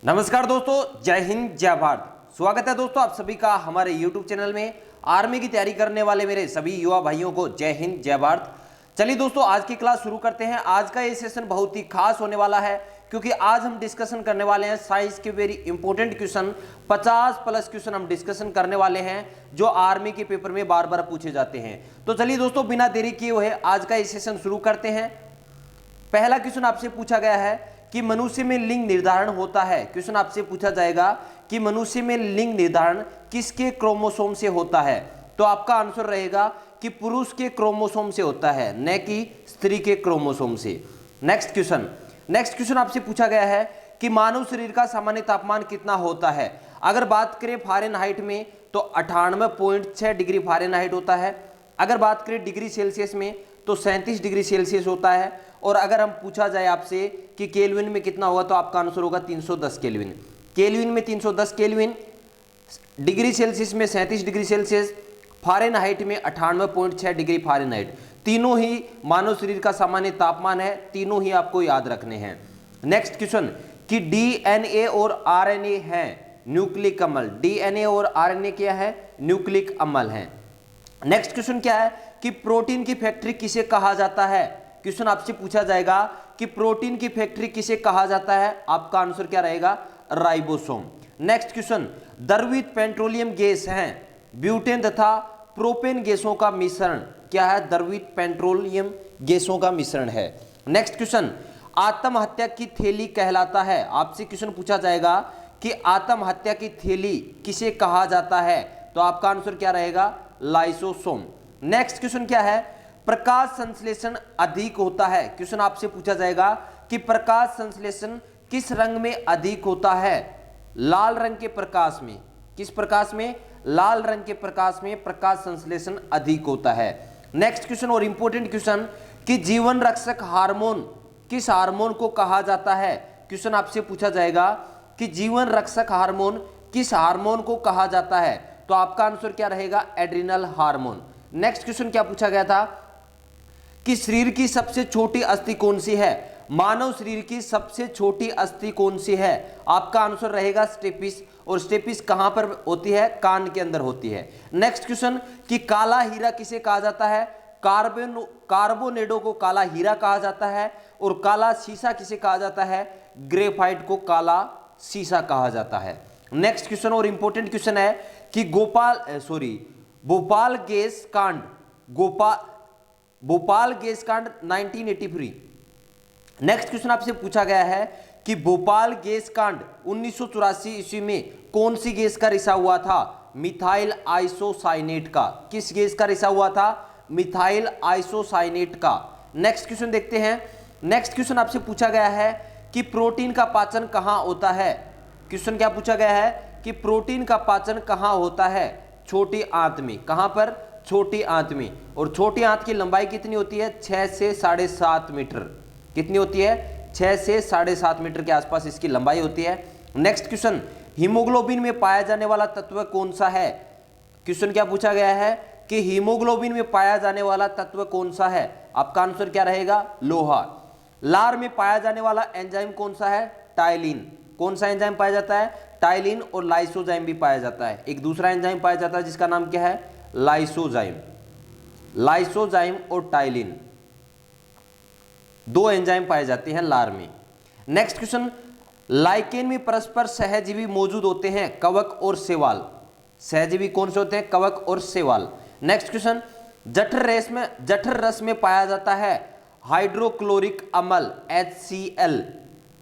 नमस्कार दोस्तों, जय हिंद जय भारत। स्वागत है दोस्तों आप सभी का हमारे YouTube चैनल में। आर्मी की तैयारी करने वाले मेरे सभी युवा भाइयों को जय हिंद जय भारत। चलिए दोस्तों, आज की क्लास शुरू करते हैं। आज का ये सेशन बहुत ही खास होने वाला है क्योंकि आज हम डिस्कशन करने वाले हैं साइंस के very important question. 50 plus question हम डिस्कशन करने वाले हैं जो आर्मी के पेपर में बार बार पूछे जाते हैं। तो चलिए दोस्तों, बिना देरी किए हुए आज का ये सेशन शुरू करते हैं। पहला क्वेश्चन आपसे पूछा गया है कि मनुष्य में लिंग निर्धारण होता है। क्वेश्चन आपसे पूछा जाएगा कि मनुष्य में लिंग निर्धारण किसके क्रोमोसोम से होता है। तो आपका आंसर रहेगा कि पुरुष के क्रोमोसोम से होता है, न कि स्त्री के क्रोमोसोम से। नेक्स्ट क्वेश्चन आपसे पूछा गया है कि मानव शरीर का सामान्य तापमान कितना होता है। अगर बात करें फ़ारेनहाइट में तो 98.6 डिग्री फ़ारेनहाइट होता है। अगर बात करें डिग्री सेल्सियस में तो 37 डिग्री सेल्सियस होता है। और अगर हम पूछा जाए आपसे कि केल्विन में कितना होगा तो आपका आंसर होगा 310 केल्विन। केल्विन में 310 केल्विन, डिग्री सेल्सियस में 37 डिग्री सेल्सियस, फ़ारेनहाइट में 98.6 डिग्री फ़ारेनहाइट। तीनों ही मानव शरीर का सामान्य तापमान है, तीनों ही आपको याद रखने हैं। नेक्स्ट क्वेश्चन कि डीएनए और आरएनए है न्यूक्लिक अम्ल। डीएनए और आरएनए क्या है? न्यूक्लिक अम्ल है। नेक्स्ट क्वेश्चन क्या है कि प्रोटीन की फैक्ट्री किसे कहा जाता है। क्वेश्चन आपसे पूछा जाएगा कि प्रोटीन की फैक्ट्री किसे कहा जाता है। आपका आंसर क्या रहेगा? राइबोसोम। नेक्स्ट क्वेश्चन, द्रवित पेट्रोलियम गैस हैं ब्यूटेन तथा प्रोपेन गैसों का मिश्रण क्या है? द्रवित पेट्रोलियम गैसों का मिश्रण है। नेक्स्ट क्वेश्चन, आत्महत्या की थैली कहलाता है। आपसे क्वेश्चन पूछा जाएगा कि आत्महत्या की थैली किसे कहा जाता है। तो आपका आंसर क्या रहेगा? लाइसोसोम। नेक्स्ट क्वेश्चन क्या है? प्रकाश संश्लेषण अधिक होता है। क्वेश्चन आपसे पूछा जाएगा कि प्रकाश संश्लेषण किस रंग में अधिक होता है। लाल रंग के प्रकाश में। किस प्रकाश में? लाल रंग के प्रकाश में प्रकाश संश्लेषण अधिक होता है। नेक्स्ट क्वेश्चन और इंपॉर्टेंट क्वेश्चन कि जीवन रक्षक हार्मोन किस हार्मोन को कहा जाता है। क्वेश्चन आपसे पूछा जाएगा कि जीवन रक्षक हार्मोन किस हार्मोन को कहा जाता है। तो आपका आंसर क्या रहेगा? Adrenal hormone. नेक्स्ट क्वेश्चन क्या पूछा गया था कि शरीर की सबसे छोटी अस्थि कौन सी है। मानव शरीर की सबसे छोटी अस्थि कौन सी है? आपका आंसर रहेगा स्टेपिस। और स्टेपिस कहां पर होती है? कान के अंदर होती है। नेक्स्ट क्वेश्चन कि काला हीरा किसे कहा जाता है। कार्बोनेडो को काला हीरा कहा जाता है। और काला शीशा किसे कहा जाता है? ग्रेफाइट को काला शीशा कहा जाता है। नेक्स्ट क्वेश्चन और इंपॉर्टेंट क्वेश्चन है कि भोपाल गैस कांड 1983। नेक्स्ट क्वेश्चन आपसे पूछा गया है कि भोपाल गैस कांड 1984 ईस्वी में कौन सी गैस का रिसाव हुआ था। मिथाइल आइसोसाइनेट का। किस गैस का रिसाव हुआ था? मिथाइल आइसोसाइनेट का। नेक्स्ट क्वेश्चन देखते हैं। नेक्स्ट क्वेश्चन आपसे पूछा गया है कि प्रोटीन का पाचन कहां होता है। क्वेश्चन क्या पूछा गया है कि प्रोटीन का पाचन कहां होता है? छोटी आंत में। कहां पर? छोटी आंत में। और छोटी आंत की लंबाई कितनी होती है? 6 से 7.5 मीटर। कितनी होती है? 6 से 7.5 मीटर के आसपास इसकी लंबाई होती है। नेक्स्ट क्वेश्चन, हीमोग्लोबिन में पाया जाने वाला तत्व कौन सा है। क्वेश्चन क्या पूछा गया है कि हीमोग्लोबिन में पाया जाने वाला तत्व कौन सा है। आपका आंसर क्या रहेगा? लोहा। लार में पाया जाने वाला एंजाइम कौन सा है? टाइलिन। कौन सा एंजाइम पाया जाता है? टाइलिन। और लाइसोजाइम भी पाया जाता है। एक दूसरा एंजाइम पाया जाता है जिसका नाम क्या है? लाइसोजाइम। लाइसोजाइम और टाइलिन, दो एंजाइम पाए जाते हैं लार में। नेक्स्ट क्वेश्चन, लाइकेन में परस्पर सहजीवी मौजूद होते हैं कवक और शैवाल। सहजीवी कौन से होते हैं? कवक और शैवाल। नेक्स्ट क्वेश्चन, जठर रस में पाया जाता है हाइड्रोक्लोरिक अम्ल HCl।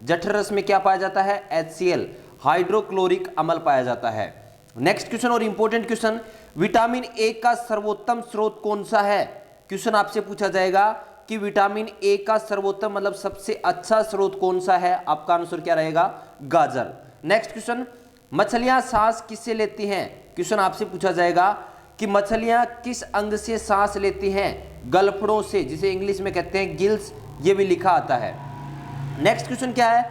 जठर रस में क्या पाया जाता है? HCl, हाइड्रोक्लोरिक अम्ल पाया जाता है। नेक्स्ट क्वेश्चन और इंपॉर्टेंट क्वेश्चन, विटामिन ए का सर्वोत्तम स्रोत कौन सा है। क्वेश्चन आपसे पूछा जाएगा कि विटामिन ए का सर्वोत्तम मतलब सबसे अच्छा स्रोत कौन सा है। आपका आंसर क्या रहेगा? गाजर। नेक्स्ट क्वेश्चन, मछलियां सांस किससे लेती हैं। क्वेश्चन आपसे पूछा जाएगा कि मछलियां किस अंग से सांस लेती हैं। गलफड़ों से, जिसे इंग्लिश में कहते हैं गिल्स, ये भी लिखा आता है। नेक्स्ट क्वेश्चन क्या है?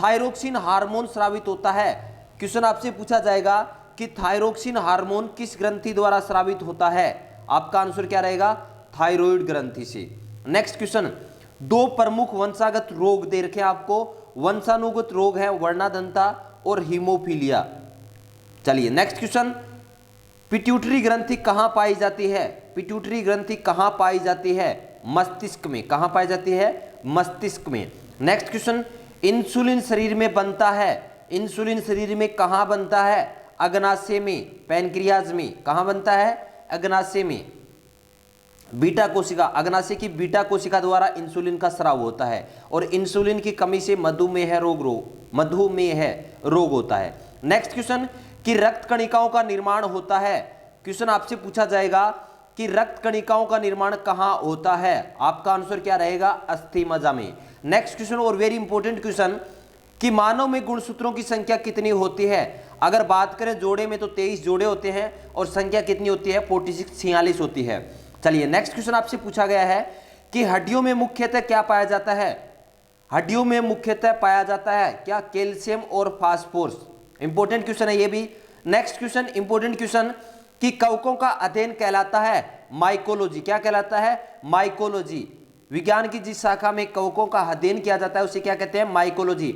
थायरोक्सिन हार्मोन स्रावित होता है। क्वेश्चन आपसे पूछा जाएगा कि थायरोक्सिन हार्मोन किस ग्रंथि द्वारा स्रावित होता है। आपका आंसर क्या रहेगा? थायराइड ग्रंथि से। नेक्स्ट क्वेश्चन, दो प्रमुख वंशागत रोग दे रखे हैं आपको। वंशानुगत रोग है वर्णाधनता और हीमोफीलिया। चलिए नेक्स्ट क्वेश्चन, पिट्यूटरी ग्रंथि कहां पाई जाती है? पिट्यूटरी ग्रंथि कहां पाई जाती है? मस्तिष्क में। कहां पाई जाती है? मस्तिष्क में। नेक्स्ट क्वेश्चन, इंसुलिन शरीर में बनता है, इंसुलिन शरीर में कहां बनता है? अग्नाशय में, पैनक्रियाज में। कहां बनता है? अग्नाशय में। बीटा कोशिका, अग्नाशय की बीटा कोशिका द्वारा इंसुलिन का स्राव होता है और इंसुलिन की कमी से मधुमेह रोग होता है। नेक्स्ट क्वेश्चन, कि रक्त कणिकाओं का निर्माण होता है। क्वेश्चन आपसे पूछा जाएगा कि रक्त कणिकाओं का निर्माण कहां होता है? आपका आंसर क्या रहेगा? अस्थि मज्जा में। नेक्स्ट क्वेश्चन और वेरी इंपॉर्टेंट क्वेश्चन, कि मानव में गुणसूत्रों की संख्या कितनी होती है? अगर बात करें जोड़े में तो 23 जोड़े होते हैं और संख्या कितनी होती है? 46 होती है। चलिए नेक्स्ट क्वेश्चन आपसे पूछा गया है कि हड्डियों में मुख्यतः क्या पाया जाता है? हड्डियों में मुख्यतः पाया जाता है क्या? कैल्शियम और फास्फोरस। इंपॉर्टेंट क्वेश्चन है ये भी। नेक्स्ट क्वेश्चन, इंपॉर्टेंट क्वेश्चन, कि कवकों का अध्ययन कहलाता है माइकोलॉजी। क्या कहलाता है? माइकोलॉजी। विज्ञान की जिस शाखा में कवकों का अध्ययन किया जाता है उसे क्या कहते हैं? माइकोलॉजी।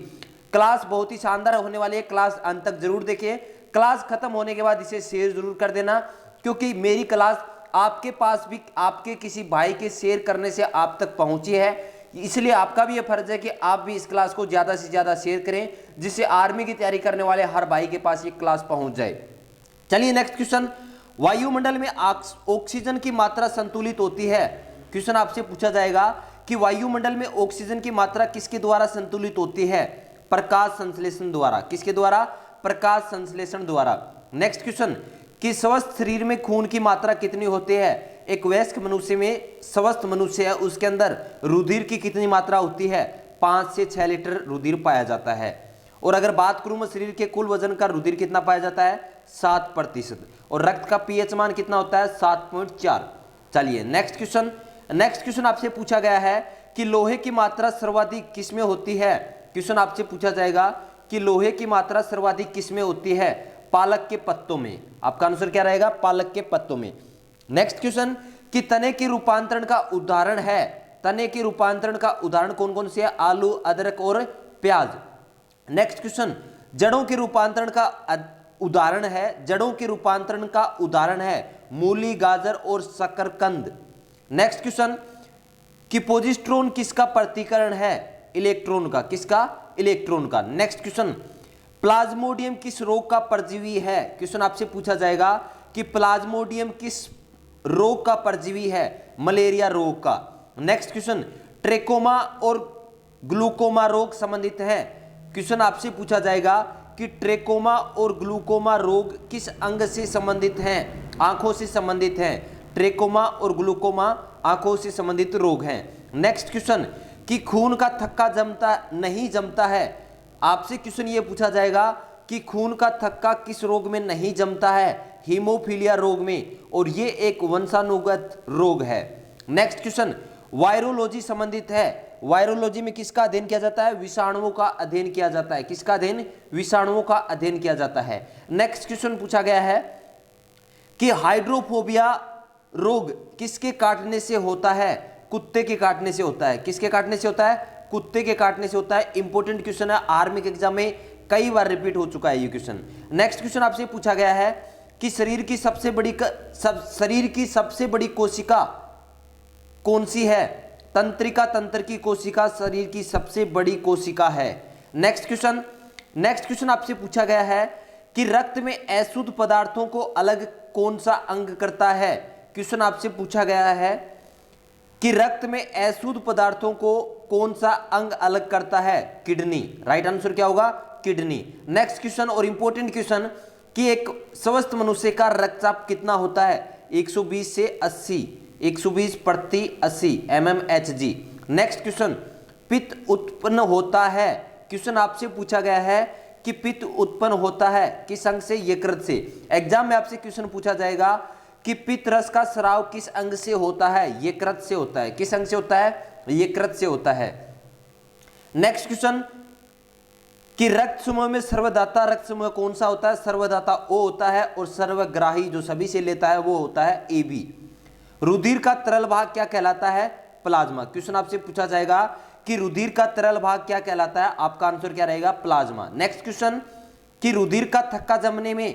क्लास बहुत ही शानदार होने वाली है, क्लास अंत तक जरूर देखिए। क्लास खत्म होने के बाद इसे शेयर जरूर कर देना, क्योंकि मेरी क्लास आपके पास भी आपके किसी भाई के शेयर करने से आप तक पहुंची है, इसलिए आपका भी ये फर्ज है कि आप भी इस क्लास को ज्यादा से ज्यादा शेयर करें, जिससे आर्मी की तैयारी करने वाले हर भाई के पास ये क्लास पहुंच जाए। चलिए नेक्स्ट क्वेश्चन, वायुमंडल में ऑक्सीजन की मात्रा संतुलित होती है। क्वेश्चन आपसे पूछा जाएगा कि वायुमंडल में ऑक्सीजन की मात्रा किसके द्वारा संतुलित होती है? प्रकाश संश्लेषण द्वारा। किसके द्वारा? प्रकाश संश्लेषण द्वारा। नेक्स्ट क्वेश्चन, कि स्वस्थ शरीर में खून की मात्रा कितनी होती है? एक वयस्क मनुष्य में, स्वस्थ मनुष्य है उसके अंदर रुधिर की कितनी मात्रा होती है? 5 से 6 लीटर रुधिर पाया जाता है। और अगर बात करूं मैं शरीर के कुल वजन का, रुधिर कितना पाया जाता है? 7%। और रक्त का पीएच मान कितना होता है? 7.4। चलिए नेक्स्ट क्वेश्चन, नेक्स्ट क्वेश्चन आपसे पूछा गया है कि लोहे की मात्रा सर्वाधिक किसमें होती है? क्वेश्चन आपसे पूछा जाएगा कि लोहे की मात्रा सर्वाधिक किसमें होती है? पालक के पत्तों में। आपका आंसर क्या रहेगा? पालक के पत्तों में। नेक्स्ट क्वेश्चन, कि तने के रूपांतरण का उदाहरण है। तने के रूपांतरण का उदाहरण कौन कौन से है? आलू, अदरक और प्याज। नेक्स्ट क्वेश्चन, जड़ों के रूपांतरण का उदाहरण है, जड़ों के रूपांतरण का उदाहरण है मूली, गाजर और शकरकंद। नेक्स्ट क्वेश्चन, कि पोजिस्ट्रोन किसका प्रतिकरण है? इलेक्ट्रॉन का। किसका? इलेक्ट्रॉन का। नेक्स्ट क्वेश्चन, प्लाज्मोडियम किस रोग का परजीवी है? क्वेश्चन आपसे पूछा जाएगा कि प्लाज्मोडियम किस रोग का परजीवी है? मलेरिया रोग का। नेक्स्ट क्वेश्चन, ट्रेकोमा और ग्लूकोमा रोग संबंधित हैं। क्वेश्चन आपसे पूछा जाएगा कि ट्रेकोमा और ग्लूकोमा रोग किस अंग से संबंधित हैं? आंखों से संबंधित हैं। ट्रेकोमा और ग्लूकोमा आंखों से संबंधित रोग हैं। नेक्स्ट क्वेश्चन, कि खून का थक्का नहीं जमता है। आपसे क्वेश्चन ये पूछा जाएगा कि खून का थक्का किस रोग में नहीं जमता है? हीमोफीलिया रोग में, और ये एक वंशानुगत रोग है। नेक्स्ट क्वेश्चन, वायरोलॉजी संबंधित है। वायरोलॉजी में किसका अध्ययन किया जाता है? विषाणुओं का अध्ययन किया जाता है। किसका अध्ययन? विषाणुओं का अध्ययन किया जाता है। नेक्स्ट क्वेश्चन पूछा गया है कि हाइड्रोफोबिया रोग किसके काटने से होता है? कुत्ते के काटने से होता है। किसके काटने से होता है? कुत्ते के काटने से होता है। इंपॉर्टेंट क्वेश्चन है, आर्मी के एग्जाम में कई बार रिपीट हो चुका है ये क्वेश्चन। नेक्स्ट क्वेश्चन आपसे पूछा गया है कि शरीर की सबसे बड़ी कोशिका कौन सी है? तंत्रिका तंत्र की कोशिका शरीर की सबसे बड़ी कोशिका है। नेक्स्ट क्वेश्चन आपसे पूछा गया है कि रक्त में अशुद्ध पदार्थों को अलग कौन सा अंग करता है? क्वेश्चन आपसे पूछा गया है कि रक्त में अशुद्ध पदार्थों को कौन सा अंग अलग करता है? किडनी। राइट आंसर क्या होगा? किडनी। नेक्स्ट क्वेश्चन और इंपॉर्टेंट क्वेश्चन, कि एक स्वस्थ मनुष्य का रक्तचाप कितना होता है? 120 से 80, 120 प्रति 80 mmHg। नेक्स्ट क्वेश्चन, पित्त उत्पन्न होता है। क्वेश्चन आपसे पूछा गया है कि पित्त उत्पन्न होता है किस अंग से? यकृत से। एग्जाम में आपसे क्वेश्चन पूछा जाएगा कि पित्त रस का स्राव किस अंग से होता है? यकृत से होता है। किस अंग से होता है? यकृत से होता है। नेक्स्ट क्वेश्चन, कि रक्त समूह में सर्वदाता रक्त समूह कौन सा होता है? सर्वदाता O होता है, और सर्वग्राही जो सभी से लेता है वो होता है AB। रुधिर का तरल भाग क्या कहलाता है? प्लाज्मा। क्वेश्चन आपसे पूछा जाएगा कि रुधिर का तरल भाग क्या कहलाता है? आपका आंसर क्या रहेगा? प्लाज्मा। नेक्स्ट क्वेश्चन, कि रुधिर का थक्का जमने में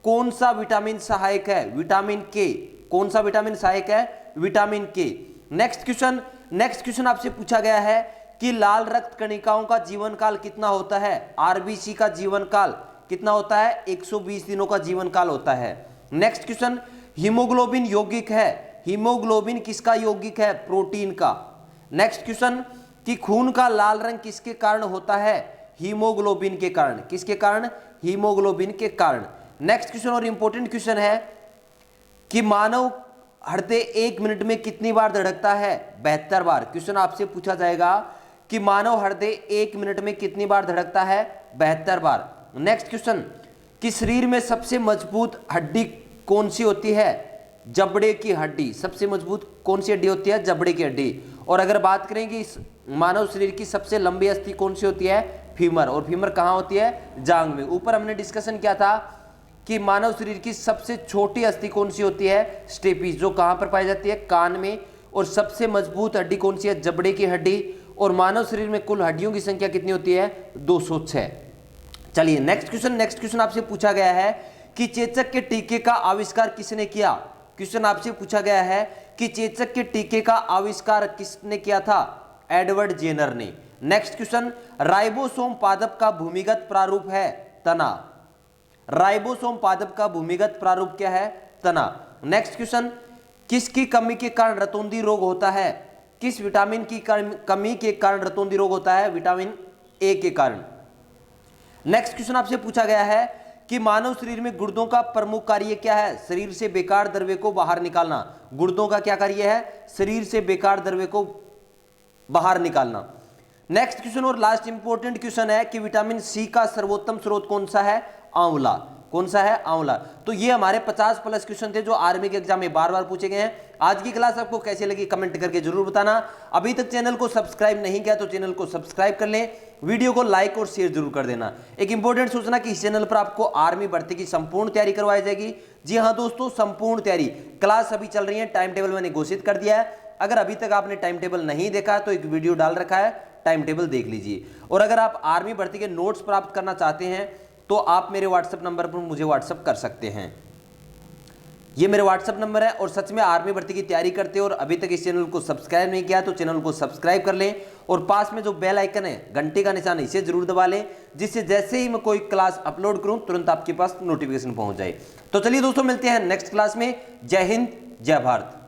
कौन सा विटामिन सहायक है? विटामिन के। कौन सा विटामिन सहायक है? विटामिन के। नेक्स्ट क्वेश्चन आपसे पूछा गया है कि लाल रक्त कणिकाओं का जीवन काल कितना होता है? आरबीसी का जीवन काल कितना होता है? 120 दिनों का जीवन काल होता है। नेक्स्ट क्वेश्चन, हीमोग्लोबिन यौगिक है। हीमोग्लोबिन किसका यौगिक है? प्रोटीन का। नेक्स्ट क्वेश्चन, कि खून का लाल रंग किसके कारण होता है? हीमोग्लोबिन के कारण। किसके कारण? हीमोग्लोबिन के कारण। नेक्स्ट क्वेश्चन और इंपॉर्टेंट क्वेश्चन है कि मानव हृदय 1 मिनट में कितनी बार धड़कता है? 72 बार। क्वेश्चन आपसे पूछा जाएगा कि मानव हृदय 1 मिनट में कितनी बार धड़कता है? 72 बार। नेक्स्ट क्वेश्चन, कि शरीर में सबसे मजबूत हड्डी कौन सी होती है? जबड़े की हड्डी। सबसे मजबूत कौन सी हड्डी होती है? जबड़े की हड्डी। और अगर बात करेंगे मानव शरीर की सबसे लंबी अस्थि कौन सी होती है? फीमर। और फीमर कहाँ होती है? जांघ में। ऊपर हमने डिस्कशन किया था कि मानव शरीर की सबसे छोटी अस्थि कौन सी होती है? स्टेपीज, जो कहां पर पाई जाती है? कान में। और सबसे मजबूत हड्डी कौन सी है? जबड़े की हड्डी। और मानव शरीर में कुल हड्डियों की संख्या कितनी होती है? 206। चलिए नेक्स्ट क्वेश्चन आपसे पूछा गया है कि चेचक के टीके का आविष्कार किसने किया? क्वेश्चन आपसे पूछा गया है कि चेचक के टीके का आविष्कार किसने किया था? एडवर्ड जेनर ने। नेक्स्ट क्वेश्चन, राइबोसोम पादप का भूमिगत प्रारूप है? तना। राइबोसोम पादप का भूमिगत प्रारूप क्या है? तना। नेक्स्ट क्वेश्चन, किसकी कमी के कारण रतौंधी रोग होता है? किस विटामिन की कमी के कारण रतौंधी रोग होता है? विटामिन ए के कारण। नेक्स्ट क्वेश्चन आपसे पूछा गया है कि मानव शरीर में गुर्दों का प्रमुख कार्य क्या है? शरीर से बेकार द्रव्य को बाहर निकालना। गुर्दों का क्या कार्य है? शरीर से बेकार द्रव्य को बाहर निकालना। नेक्स्ट क्वेश्चन और लास्ट इंपॉर्टेंट क्वेश्चन है कि विटामिन सी का सर्वोत्तम स्रोत कौन सा है? आंवला। कौन सा है? आंवला। तो ये हमारे 50+ क्वेश्चन थे जो आर्मी के एग्जाम में बार बार पूछे गए हैं। आज की क्लास आपको कैसी लगी कमेंट करके जरूर बताना। अभी तक चैनल को सब्सक्राइब नहीं किया तो चैनल को सब्सक्राइब कर लें, वीडियो को लाइक और शेयर जरूर कर देना। एक इंपॉर्टेंट सूचना कि इस चैनल पर आपको आर्मी भर्ती की संपूर्ण तैयारी करवाई जाएगी। जी हाँ दोस्तों, संपूर्ण तैयारी। क्लास अभी चल रही है, टाइम टेबल मैंने घोषित कर दिया है। अगर अभी तक आपने टाइम टेबल नहीं देखा तो एक वीडियो डाल रखा है, टाइम टेबल देख लीजिए। और अगर आप आर्मी भर्ती के नोट्स प्राप्त करना चाहते हैं तो आप मेरे व्हाट्सएप नंबर पर मुझे व्हाट्सएप कर सकते हैं। ये मेरे व्हाट्सएप नंबर है। और सच में आर्मी भर्ती की तैयारी करते हो और अभी तक इस चैनल को सब्सक्राइब नहीं किया तो चैनल को सब्सक्राइब कर लें और पास में जो बेल आइकन है, घंटे का निशान, इसे जरूर दबा लें, जिससे जैसे ही मैं कोई क्लास अपलोड करूं तुरंत आपके पास नोटिफिकेशन पहुंच जाए। तो चलिए दोस्तों, मिलते हैं नेक्स्ट क्लास में। जय हिंद, जय भारत।